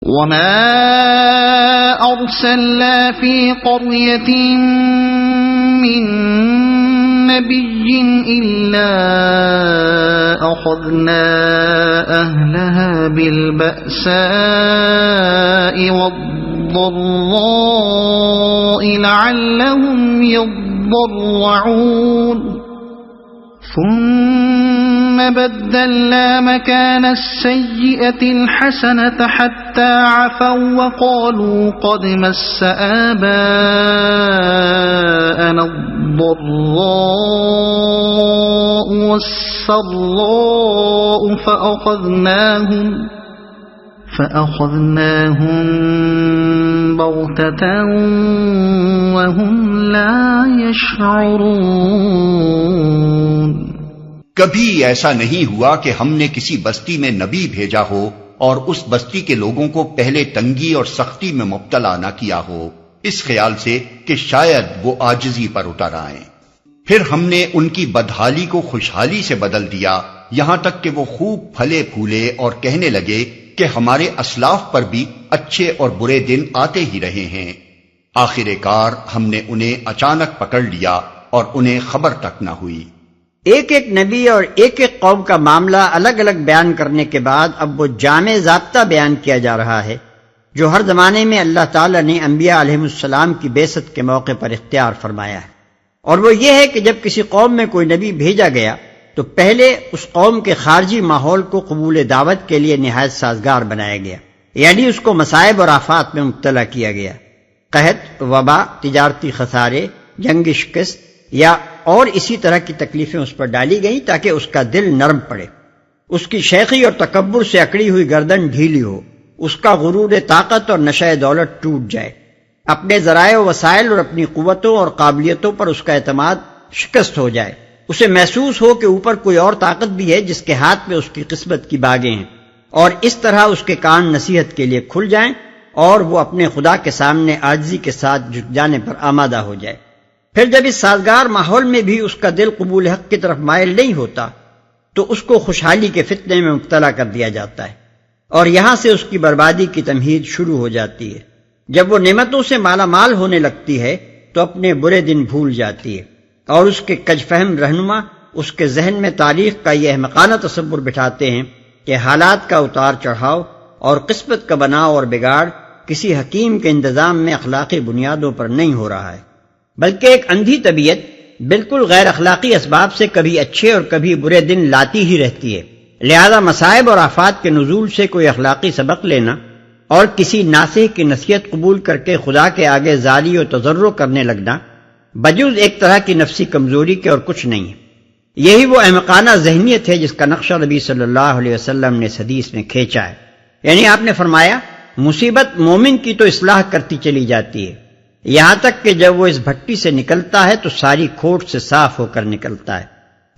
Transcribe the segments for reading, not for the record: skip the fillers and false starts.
وما أرسلنا في قرية من نبي إلا أخذنا أهلها بالبأساء والضراء لعلهم يضرعون ثم بدلنا مكان السيئة الحسنة حتى عفوا وقالوا قد مس آباءنا الضراء والسراء فأخذناهم بغتة وهم لا يشعرون۔ کبھی ایسا نہیں ہوا کہ ہم نے کسی بستی میں نبی بھیجا ہو اور اس بستی کے لوگوں کو پہلے تنگی اور سختی میں مبتلا نہ کیا ہو، اس خیال سے کہ شاید وہ عاجزی پر اتر آئیں۔ پھر ہم نے ان کی بدحالی کو خوشحالی سے بدل دیا، یہاں تک کہ وہ خوب پھلے پھولے اور کہنے لگے کہ ہمارے اسلاف پر بھی اچھے اور برے دن آتے ہی رہے ہیں۔ آخر کار ہم نے انہیں اچانک پکڑ لیا اور انہیں خبر تک نہ ہوئی۔ ایک ایک نبی اور ایک ایک قوم کا معاملہ الگ الگ بیان کرنے کے بعد اب وہ جامع ضابطہ بیان کیا جا رہا ہے جو ہر زمانے میں اللہ تعالیٰ نے انبیاء علیہ السلام کی بعثت کے موقع پر اختیار فرمایا ہے، اور وہ یہ ہے کہ جب کسی قوم میں کوئی نبی بھیجا گیا تو پہلے اس قوم کے خارجی ماحول کو قبول دعوت کے لیے نہایت سازگار بنایا گیا، یعنی اس کو مصائب اور آفات میں مبتلا کیا گیا، قحط، وبا، تجارتی خسارے، جنگی شکست یا اور اسی طرح کی تکلیفیں اس پر ڈالی گئیں تاکہ اس کا دل نرم پڑے، اس کی شیخی اور تکبر سے اکڑی ہوئی گردن ڈھیلی ہو، اس کا غرور طاقت اور نشہ دولت ٹوٹ جائے، اپنے ذرائع و وسائل اور اپنی قوتوں اور قابلیتوں پر اس کا اعتماد شکست ہو جائے، اسے محسوس ہو کہ اوپر کوئی اور طاقت بھی ہے جس کے ہاتھ میں اس کی قسمت کی باغیں ہیں، اور اس طرح اس کے کان نصیحت کے لیے کھل جائیں اور وہ اپنے خدا کے سامنے عاجزی کے ساتھ جھک جانے پر آمادہ ہو جائے۔ پھر جب اس سازگار ماحول میں بھی اس کا دل قبول حق کی طرف مائل نہیں ہوتا تو اس کو خوشحالی کے فتنے میں مبتلا کر دیا جاتا ہے، اور یہاں سے اس کی بربادی کی تمہید شروع ہو جاتی ہے۔ جب وہ نعمتوں سے مالا مال ہونے لگتی ہے تو اپنے برے دن بھول جاتی ہے، اور اس کے کج فہم رہنما اس کے ذہن میں تاریخ کا یہ احمقانہ تصور بٹھاتے ہیں کہ حالات کا اتار چڑھاؤ اور قسمت کا بناؤ اور بگاڑ کسی حکیم کے انتظام میں اخلاقی بنیادوں پر نہیں ہو رہا ہے، بلکہ ایک اندھی طبیعت بالکل غیر اخلاقی اسباب سے کبھی اچھے اور کبھی برے دن لاتی ہی رہتی ہے۔ لہذا مصائب اور آفات کے نزول سے کوئی اخلاقی سبق لینا اور کسی ناصح کی نصیحت قبول کر کے خدا کے آگے زاری و تضرع کرنے لگنا بجز ایک طرح کی نفسی کمزوری کے اور کچھ نہیں ہے۔ یہی وہ احمقانہ ذہنیت ہے جس کا نقشہ نبی صلی اللہ علیہ وسلم نے اس حدیث میں کھینچا ہے، یعنی آپ نے فرمایا مصیبت مومن کی تو اصلاح کرتی چلی جاتی ہے، یہاں تک کہ جب وہ اس بھٹی سے نکلتا ہے تو ساری کھوٹ سے صاف ہو کر نکلتا ہے،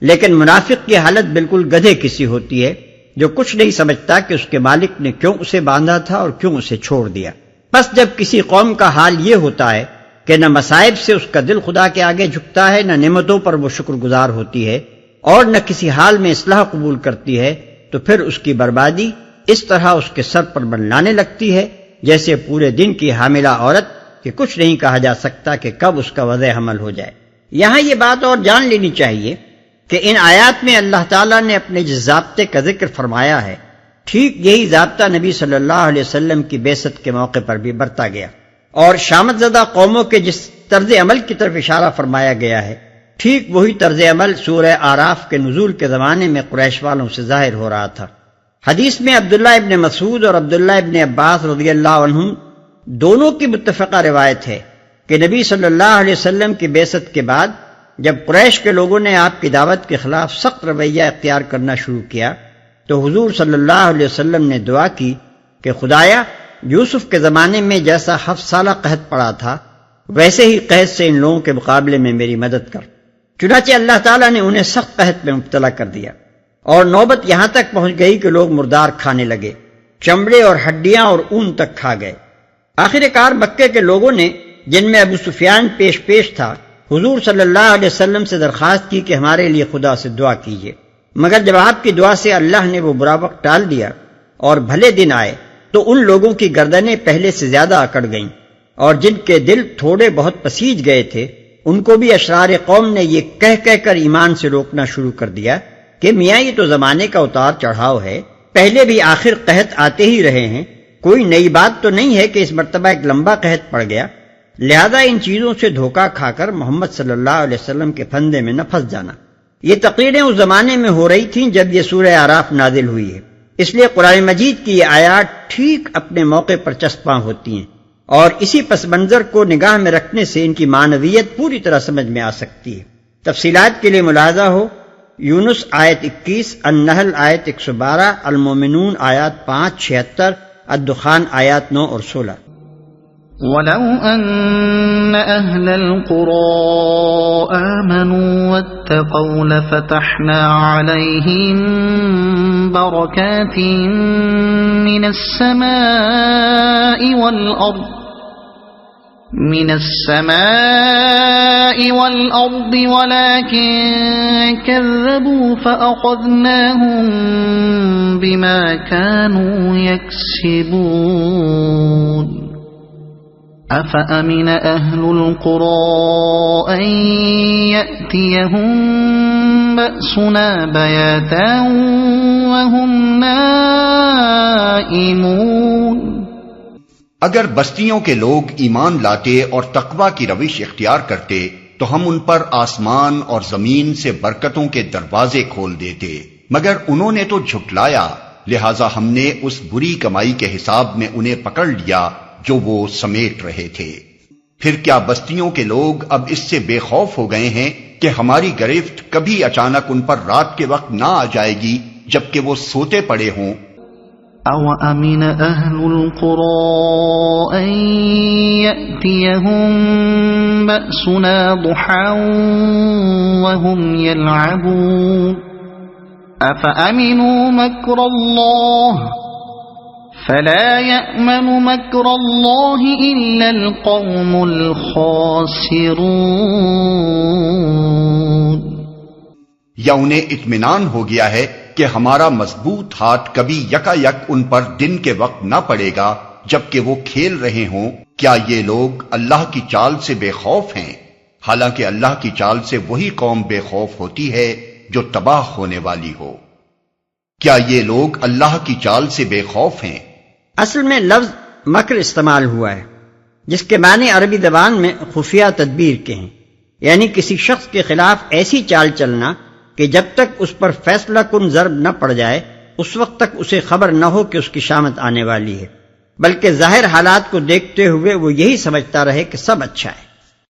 لیکن منافق کی حالت بالکل گدھے کسی ہوتی ہے جو کچھ نہیں سمجھتا کہ اس کے مالک نے کیوں اسے باندھا تھا اور کیوں اسے چھوڑ دیا۔ بس جب کسی قوم کا حال یہ ہوتا ہے کہ نہ مصائب سے اس کا دل خدا کے آگے جھکتا ہے، نہ نعمتوں پر وہ شکر گزار ہوتی ہے، اور نہ کسی حال میں اصلاح قبول کرتی ہے، تو پھر اس کی بربادی اس طرح اس کے سر پر منڈلانے لگتی ہے جیسے پورے دن کی حاملہ عورت کہ کچھ نہیں کہا جا سکتا کہ کب اس کا وضع حمل ہو جائے۔ یہاں یہ بات اور جان لینی چاہیے کہ ان آیات میں اللہ تعالیٰ نے اپنے جس ضابطے کا ذکر فرمایا ہے، ٹھیک یہی ضابطہ نبی صلی اللہ علیہ وسلم کی بعثت کے موقع پر بھی برتا گیا، اور شامت زدہ قوموں کے جس طرز عمل کی طرف اشارہ فرمایا گیا ہے، ٹھیک وہی طرز عمل سورہ آراف کے نزول کے زمانے میں قریش والوں سے ظاہر ہو رہا تھا۔ حدیث میں عبداللہ ابن مسعود اور عبداللہ ابن عباس رضی اللہ عنہم دونوں کی متفقہ روایت ہے کہ نبی صلی اللہ علیہ وسلم کی بعثت کے بعد جب قریش کے لوگوں نے آپ کی دعوت کے خلاف سخت رویہ اختیار کرنا شروع کیا تو حضور صلی اللہ علیہ وسلم نے دعا کی کہ خدایا یوسف کے زمانے میں جیسا 7 سالہ قحط پڑا تھا ویسے ہی قحط سے ان لوگوں کے مقابلے میں میری مدد کر۔ چنانچہ اللہ تعالیٰ نے انہیں سخت قحط میں مبتلا کر دیا، اور نوبت یہاں تک پہنچ گئی کہ لوگ مردار کھانے لگے، چمڑے اور ہڈیاں اور اون تک کھا گئے۔ آخر کار مکے کے لوگوں نے، جن میں ابو سفیان پیش تھا، حضور صلی اللہ علیہ وسلم سے درخواست کی کہ ہمارے لیے خدا سے دعا کیجیے، مگر جب آپ کی دعا سے اللہ نے وہ برا وقت ٹال دیا اور بھلے دن آئے تو ان لوگوں کی گردنیں پہلے سے زیادہ اکڑ گئیں، اور جن کے دل تھوڑے بہت پسیج گئے تھے ان کو بھی اشرار قوم نے یہ کہہ کر ایمان سے روکنا شروع کر دیا کہ میاں یہ تو زمانے کا اتار چڑھاؤ ہے، پہلے بھی آخر قحط آتے ہی رہے ہیں، کوئی نئی بات تو نہیں ہے کہ اس مرتبہ ایک لمبا قحط پڑ گیا، لہذا ان چیزوں سے دھوکہ کھا کر محمد صلی اللہ علیہ وسلم کے پھندے میں نہ پھنس جانا۔ یہ تقریریں اس زمانے میں ہو رہی تھیں جب یہ سورہ اعراف نازل ہوئی ہے، اس لیے قرآن مجید کی یہ آیات ٹھیک اپنے موقع پر چسپاں ہوتی ہیں، اور اسی پس منظر کو نگاہ میں رکھنے سے ان کی معنویت پوری طرح سمجھ میں آ سکتی ہے۔ تفصیلات کے لیے ملاحظہ ہو یونس آیت 21، النحل آیت 112، المومنون آیات 5-76، الدخان آیات 9 اور 16۔ وَلَوْ أَنَّ أَهْلَ الْقُرَىٰ آمَنُوا وَاتَّقَوْا لَفَتَحْنَا عَلَيْهِم بَرَكَاتٍ مِّنَ السَّمَاءِ وَالْأَرْضِ وَلَٰكِن كَذَّبُوا فَأَخَذْنَاهُم بِمَا كَانُوا يَكْسِبُونَ أَفَأَمِنَ أَهْلُ الْقُرَىٰ أَن يَأْتِيَهُم بَأْسُنَا بَيَاتًا وَهُمْ نَائِمُونَ۔ اگر بستیوں کے لوگ ایمان لاتے اور تقوی کی روش اختیار کرتے تو ہم ان پر آسمان اور زمین سے برکتوں کے دروازے کھول دیتے، مگر انہوں نے تو جھٹلایا، لہذا ہم نے اس بری کمائی کے حساب میں انہیں پکڑ لیا جو وہ سمیٹ رہے تھے۔ پھر کیا بستیوں کے لوگ اب اس سے بے خوف ہو گئے ہیں کہ ہماری گرفت کبھی اچانک ان پر رات کے وقت نہ آ جائے گی جبکہ وہ سوتے پڑے ہوں؟ أَوَأَمِنَ أَهْلُ الْقُرَىٰ أَن يَأْتِيَهُم بَأْسُنَا ضُحًى وَهُمْ يَلْعَبُونَ أَفَأَمِنُوا مَكْرَ اللَّهِ فَلَا يَأْمَنُ مَكْرَ اللَّهِ إِلَّا الْقَوْمُ الْخَاسِرُونَ۔ یا انہیں اطمینان ہو گیا ہے کہ ہمارا مضبوط ہاتھ کبھی یکا یک ان پر دن کے وقت نہ پڑے گا جبکہ وہ کھیل رہے ہوں؟ کیا یہ لوگ اللہ کی چال سے بے خوف ہیں؟ حالانکہ اللہ کی چال سے وہی قوم بے خوف ہوتی ہے جو تباہ ہونے والی ہو۔ کیا یہ لوگ اللہ کی چال سے بے خوف ہیں؟ اصل میں لفظ مکر استعمال ہوا ہے جس کے معنی عربی زبان میں خفیہ تدبیر کے ہیں، یعنی کسی شخص کے خلاف ایسی چال چلنا کہ جب تک اس پر فیصلہ کن ضرب نہ پڑ جائے اس وقت تک اسے خبر نہ ہو کہ اس کی شامت آنے والی ہے، بلکہ ظاہر حالات کو دیکھتے ہوئے وہ یہی سمجھتا رہے کہ سب اچھا ہے۔